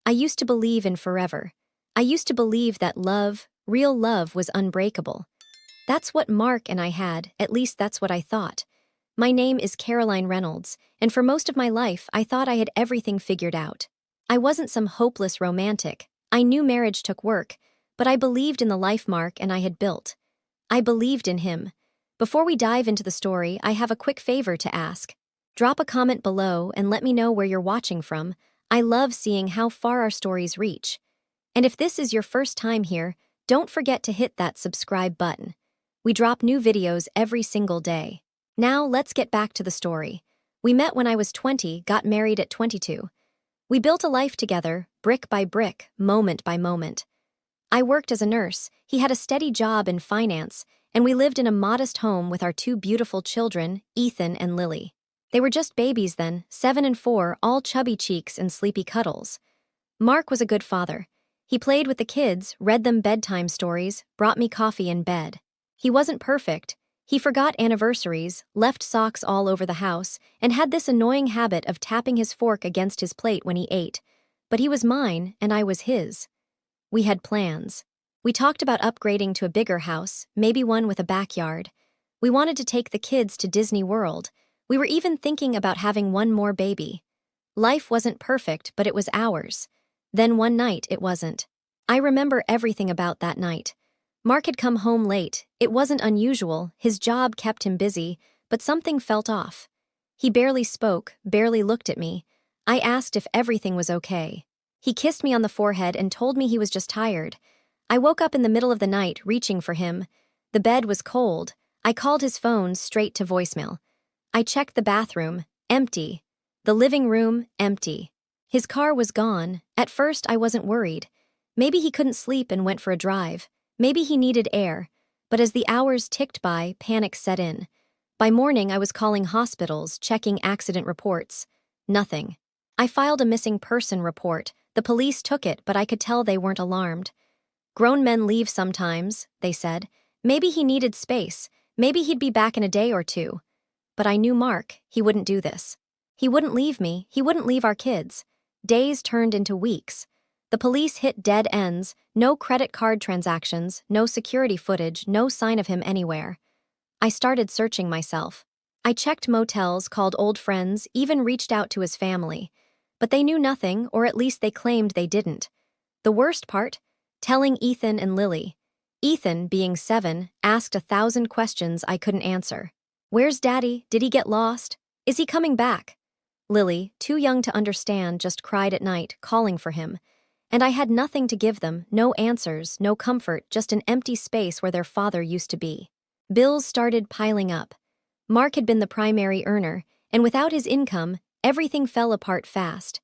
I used to believe in forever. I used to believe that love, real love, was unbreakable. That's what Mark and I had, at least that's what I thought. My name is Caroline Reynolds, and for most of my life, I thought I had everything figured out. I wasn't some hopeless romantic. I knew marriage took work, but I believed in the life Mark and I had built. I believed in him. Before we dive into the story, I have a quick favor to ask. Drop a comment below and let me know where you're watching from. I love seeing how far our stories reach. And if this is your first time here, don't forget to hit that subscribe button. We drop new videos every single day. Now let's get back to the story. We met when I was 20, got married at 22. We built a life together, brick by brick, moment by moment. I worked as a nurse, he had a steady job in finance, and we lived in a modest home with our two beautiful children, Ethan and Lily. They were just babies then, 7 and 4, all chubby cheeks and sleepy cuddles. Mark was a good father. He played with the kids, read them bedtime stories, brought me coffee in bed. He wasn't perfect. He forgot anniversaries, left socks all over the house, and had this annoying habit of tapping his fork against his plate when he ate. But he was mine, and I was his. We had plans. We talked about upgrading to a bigger house, maybe one with a backyard. We wanted to take the kids to Disney World. We were even thinking about having one more baby. Life wasn't perfect, but it was ours. Then one night, it wasn't. I remember everything about that night. Mark had come home late. It wasn't unusual, his job kept him busy, but something felt off. He barely spoke, barely looked at me. I asked if everything was okay. He kissed me on the forehead and told me he was just tired. I woke up in the middle of the night, reaching for him. The bed was cold. I called his phone straight to voicemail. I checked the bathroom, empty. The living room, empty. His car was gone. At first, I wasn't worried. Maybe he couldn't sleep and went for a drive. Maybe he needed air. But as the hours ticked by, panic set in. By morning, I was calling hospitals, checking accident reports. Nothing. I filed a missing person report. The police took it, but I could tell they weren't alarmed. Grown men leave sometimes, they said. Maybe he needed space. Maybe he'd be back in a day or two. But I knew Mark, he wouldn't do this. He wouldn't leave me, he wouldn't leave our kids. Days turned into weeks. The police hit dead ends, no credit card transactions, no security footage, no sign of him anywhere. I started searching myself. I checked motels, called old friends, even reached out to his family. But they knew nothing, or at least they claimed they didn't. The worst part? Telling Ethan and Lily. Ethan, being 7, asked 1,000 questions I couldn't answer. Where's Daddy? Did he get lost? Is he coming back? Lily, too young to understand, just cried at night, calling for him. And I had nothing to give them, no answers, no comfort, just an empty space where their father used to be. Bills started piling up. Mark had been the primary earner, and without his income, everything fell apart fast.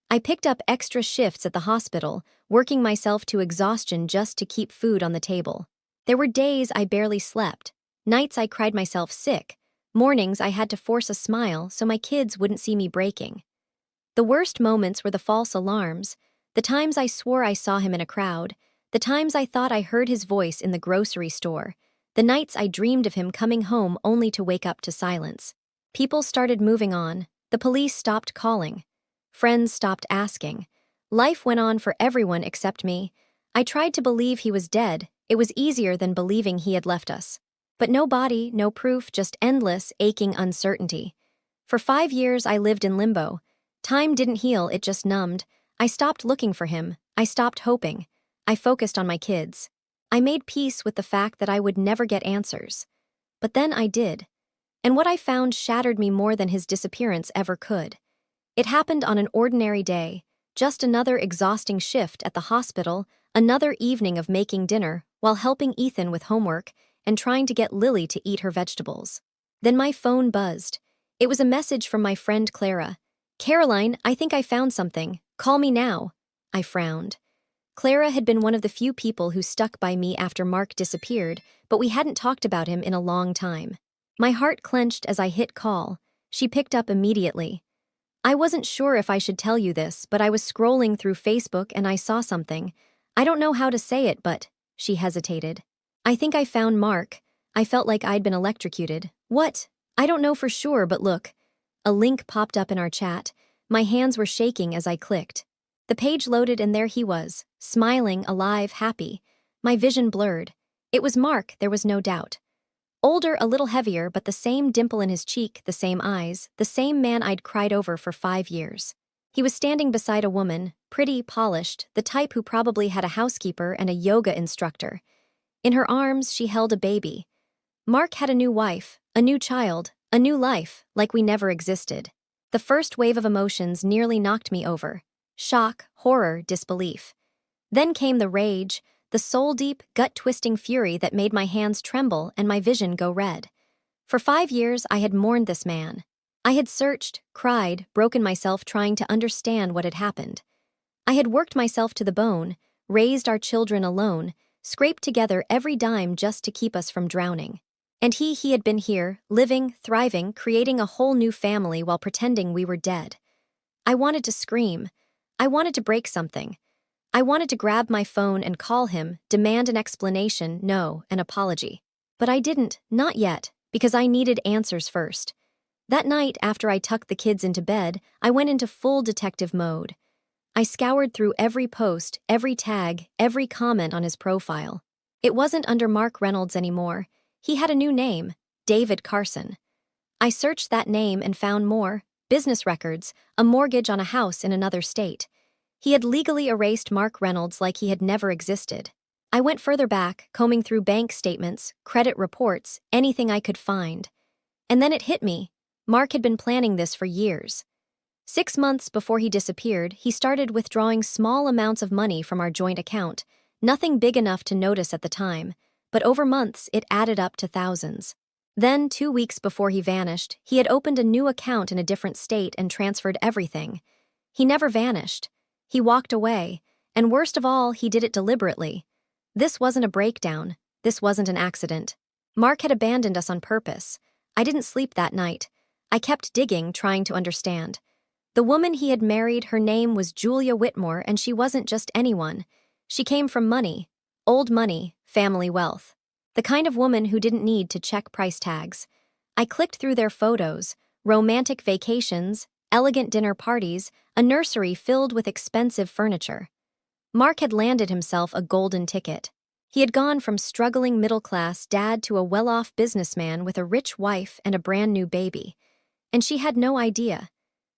I picked up extra shifts at the hospital, working myself to exhaustion just to keep food on the table. There were days I barely slept, nights I cried myself sick, mornings I had to force a smile so my kids wouldn't see me breaking. The worst moments were the false alarms, the times I swore I saw him in a crowd, the times I thought I heard his voice in the grocery store, the nights I dreamed of him coming home only to wake up to silence. People started moving on, the police stopped calling. Friends stopped asking. Life went on for everyone except me. I tried to believe he was dead. It was easier than believing he had left us. But no body, no proof, just endless, aching uncertainty. For 5 years, I lived in limbo. Time didn't heal, it just numbed. I stopped looking for him. I stopped hoping. I focused on my kids. I made peace with the fact that I would never get answers. But then I did. And what I found shattered me more than his disappearance ever could. It happened on an ordinary day, just another exhausting shift at the hospital, another evening of making dinner while helping Ethan with homework and trying to get Lily to eat her vegetables. Then my phone buzzed. It was a message from my friend Clara. "Caroline, I think I found something. Call me now." I frowned. Clara had been one of the few people who stuck by me after Mark disappeared, but we hadn't talked about him in a long time. My heart clenched as I hit call. She picked up immediately. "I wasn't sure if I should tell you this, but I was scrolling through Facebook and I saw something. I don't know how to say it, but..." She hesitated. "I think I found Mark." I felt like I'd been electrocuted. "What?" "I don't know for sure, but look." A link popped up in our chat. My hands were shaking as I clicked. The page loaded and there he was, smiling, alive, happy. My vision blurred. It was Mark, there was no doubt. Older, a little heavier, but the same dimple in his cheek, the same eyes, the same man I'd cried over for 5 years. He was standing beside a woman, pretty, polished, the type who probably had a housekeeper and a yoga instructor. In her arms, she held a baby. Mark had a new wife, a new child, a new life, like we never existed. The first wave of emotions nearly knocked me over. Shock, horror, disbelief. Then came the rage, the soul-deep, gut-twisting fury that made my hands tremble and my vision go red. For 5 years, I had mourned this man. I had searched, cried, broken myself trying to understand what had happened. I had worked myself to the bone, raised our children alone, scraped together every dime just to keep us from drowning. And he had been here, living, thriving, creating a whole new family while pretending we were dead. I wanted to scream. I wanted to break something. I wanted to grab my phone and call him, demand an explanation, no, an apology. But I didn't, not yet, because I needed answers first. That night, after I tucked the kids into bed, I went into full detective mode. I scoured through every post, every tag, every comment on his profile. It wasn't under Mark Reynolds anymore. He had a new name, David Carson. I searched that name and found more: business records, a mortgage on a house in another state. He had legally erased Mark Reynolds like he had never existed. I went further back, combing through bank statements, credit reports, anything I could find. And then it hit me. Mark had been planning this for years. 6 months before he disappeared, he started withdrawing small amounts of money from our joint account, nothing big enough to notice at the time, but over months it added up to thousands. Then, 2 weeks before he vanished, he had opened a new account in a different state and transferred everything. He never vanished. He walked away, and worst of all, he did it deliberately. This wasn't a breakdown. This wasn't an accident. Mark had abandoned us on purpose. I didn't sleep that night. I kept digging, trying to understand. The woman he had married, her name was Julia Whitmore, and she wasn't just anyone. She came from money, old money, family wealth. The kind of woman who didn't need to check price tags. I clicked through their photos, romantic vacations, elegant dinner parties, a nursery filled with expensive furniture. Mark had landed himself a golden ticket. He had gone from struggling middle-class dad to a well-off businessman with a rich wife and a brand-new baby. And she had no idea.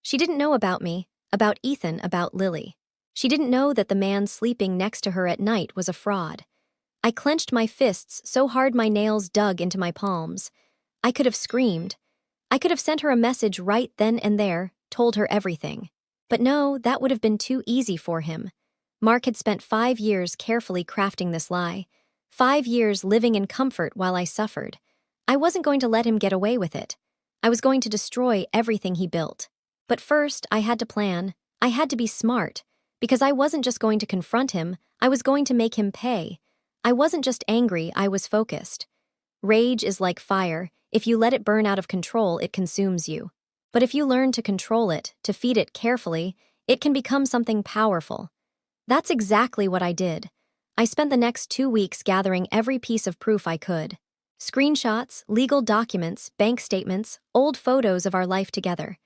She didn't know about me, about Ethan, about Lily. She didn't know that the man sleeping next to her at night was a fraud. I clenched my fists so hard my nails dug into my palms. I could have screamed. I could have sent her a message right then and there, told her everything. But no, that would have been too easy for him. Mark had spent 5 years carefully crafting this lie. 5 years living in comfort while I suffered. I wasn't going to let him get away with it. I was going to destroy everything he built. But first, I had to plan. I had to be smart. Because I wasn't just going to confront him, I was going to make him pay. I wasn't just angry, I was focused. Rage is like fire. If you let it burn out of control, it consumes you. But if you learn to control it, to feed it carefully, it can become something powerful. That's exactly what I did. I spent the next 2 weeks gathering every piece of proof I could. Screenshots, legal documents, bank statements, old photos of our life together.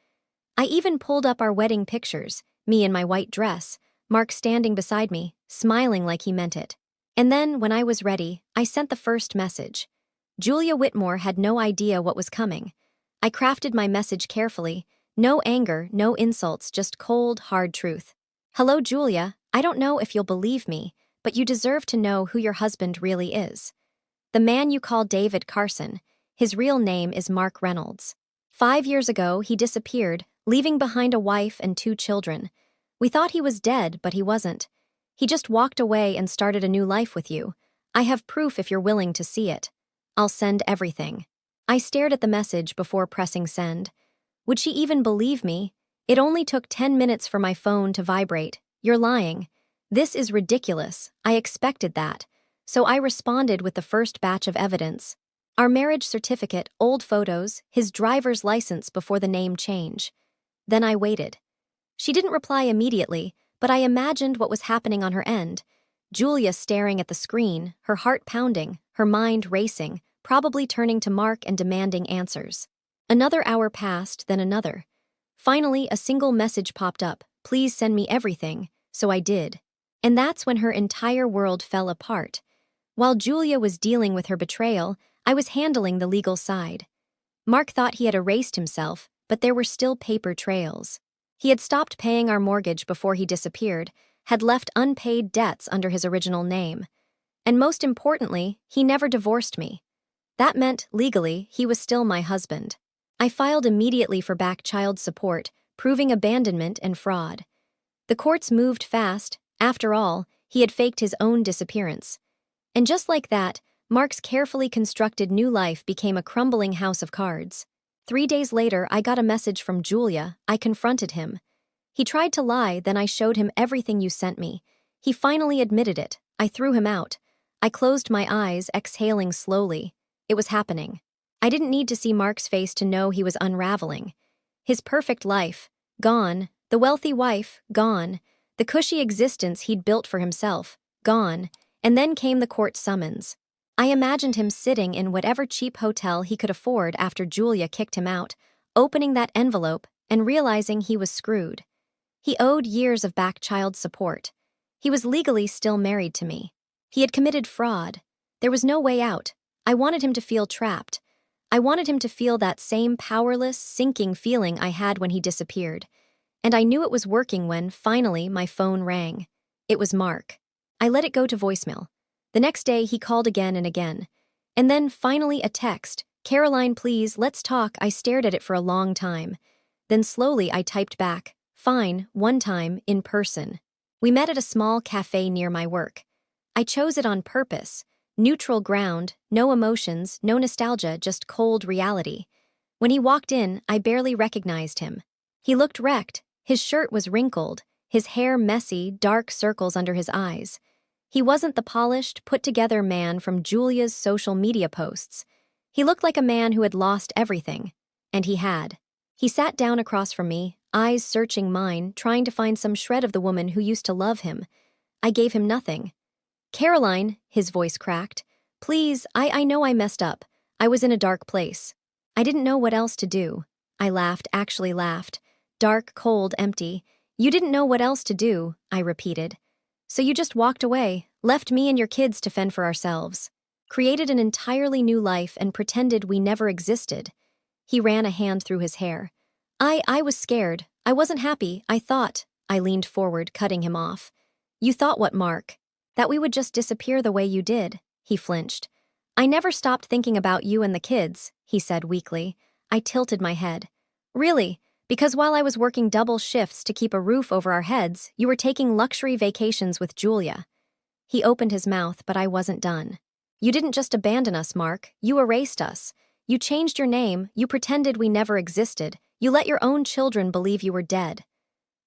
I even pulled up our wedding pictures, me in my white dress, Mark standing beside me, smiling like he meant it. And then, when I was ready, I sent the first message. Julia Whitmore had no idea what was coming. I crafted my message carefully. No anger, no insults, just cold, hard truth. Hello, Julia. I don't know if you'll believe me, but you deserve to know who your husband really is. The man you call David Carson, his real name is Mark Reynolds. 5 years ago, he disappeared, leaving behind a wife and 2 children. We thought he was dead, but he wasn't. He just walked away and started a new life with you. I have proof if you're willing to see it. I'll send everything. I stared at the message before pressing send. Would she even believe me? It only took 10 minutes for my phone to vibrate. You're lying. This is ridiculous. I expected that. So I responded with the first batch of evidence. Our marriage certificate, old photos, his driver's license before the name change. Then I waited. She didn't reply immediately, but I imagined what was happening on her end. Julia staring at the screen, her heart pounding, her mind racing, probably turning to Mark and demanding answers. Another hour passed, then another. Finally, a single message popped up. Please send me everything. so I did. And that's when her entire world fell apart. While Julia was dealing with her betrayal, I was handling the legal side. Mark thought he had erased himself, but there were still paper trails. He had stopped paying our mortgage before he disappeared, had left unpaid debts under his original name. And most importantly, he never divorced me. That meant, legally, he was still my husband. I filed immediately for back child support, proving abandonment and fraud. The courts moved fast. After all, he had faked his own disappearance. And just like that, Mark's carefully constructed new life became a crumbling house of cards. 3 days later, I got a message from Julia. I confronted him. He tried to lie, then I showed him everything you sent me. He finally admitted it. I threw him out. I closed my eyes, exhaling slowly. It was happening. I didn't need to see Mark's face to know he was unraveling. His perfect life, gone. The wealthy wife, gone. The cushy existence he'd built for himself, gone. And then came the court summons. I imagined him sitting in whatever cheap hotel he could afford after Julia kicked him out, opening that envelope and realizing he was screwed. He owed years of back child support. He was legally still married to me. He had committed fraud. There was no way out. I wanted him to feel trapped. I wanted him to feel that same powerless, sinking feeling I had when he disappeared. And I knew it was working when, finally, my phone rang. It was Mark. I let it go to voicemail. The next day, he called again and again. And then, finally, a text. "Caroline, please, let's talk." I stared at it for a long time. Then slowly, I typed back, "Fine, one time, in person." We met at a small cafe near my work. I chose it on purpose. Neutral ground, no emotions, no nostalgia, just cold reality. When he walked in, I barely recognized him. He looked wrecked. His shirt was wrinkled, his hair messy, dark circles under his eyes. He wasn't the polished, put-together man from Julia's social media posts. He looked like a man who had lost everything. And he had. He sat down across from me, eyes searching mine, trying to find some shred of the woman who used to love him. I gave him nothing. "Caroline," his voice cracked. "Please, I know I messed up. I was in a dark place. I didn't know what else to do." I laughed, actually laughed. Dark, cold, empty. "You didn't know what else to do," I repeated. "So you just walked away, left me and your kids to fend for ourselves. Created an entirely new life and pretended we never existed." He ran a hand through his hair. I was scared. I wasn't happy. I thought." I leaned forward, cutting him off. "You thought what, Mark? That we would just disappear the way you did." He flinched. "I never stopped thinking about you and the kids," he said weakly. I tilted my head. "Really? Because while I was working double shifts to keep a roof over our heads, you were taking luxury vacations with Julia." He opened his mouth, but I wasn't done. "You didn't just abandon us, Mark. You erased us. You changed your name. You pretended we never existed. You let your own children believe you were dead."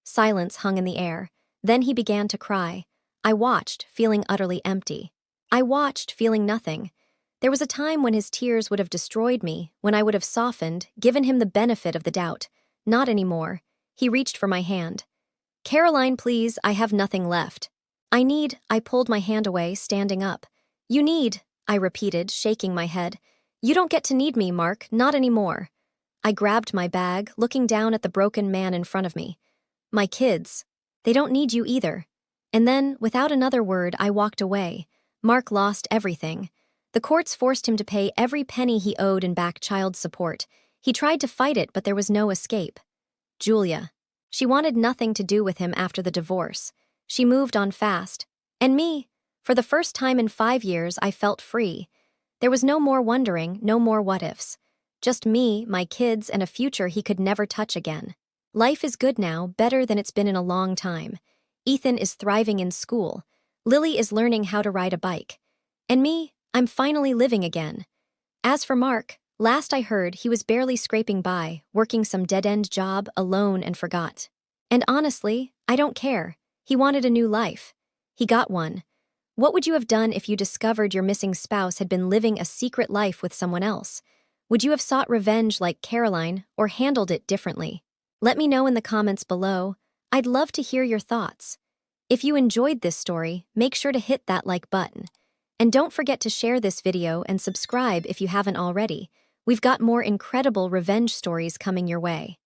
Silence hung in the air. Then he began to cry. I watched, feeling utterly empty. I watched, feeling nothing. There was a time when his tears would have destroyed me, when I would have softened, given him the benefit of the doubt. Not anymore. He reached for my hand. "Caroline, please, I have nothing left. I pulled my hand away, standing up. "You need," I repeated, shaking my head. "You don't get to need me, Mark, not anymore." I grabbed my bag, looking down at the broken man in front of me. "My kids. They don't need you either." And then, without another word, I walked away. Mark lost everything. The courts forced him to pay every penny he owed in back child support. He tried to fight it, but there was no escape. Julia. She wanted nothing to do with him after the divorce. She moved on fast. And me. For the first time in 5 years, I felt free. There was no more wondering, no more what-ifs. Just me, my kids, and a future he could never touch again. Life is good now, better than it's been in a long time. Ethan is thriving in school. Lily is learning how to ride a bike. And me, I'm finally living again. As for Mark, last I heard he was barely scraping by, working some dead-end job, alone and forgot. And honestly, I don't care. He wanted a new life. He got one. What would you have done if you discovered your missing spouse had been living a secret life with someone else? Would you have sought revenge like Caroline, or handled it differently? Let me know in the comments below. I'd love to hear your thoughts. If you enjoyed this story, make sure to hit that like button. And don't forget to share this video and subscribe if you haven't already. We've got more incredible revenge stories coming your way.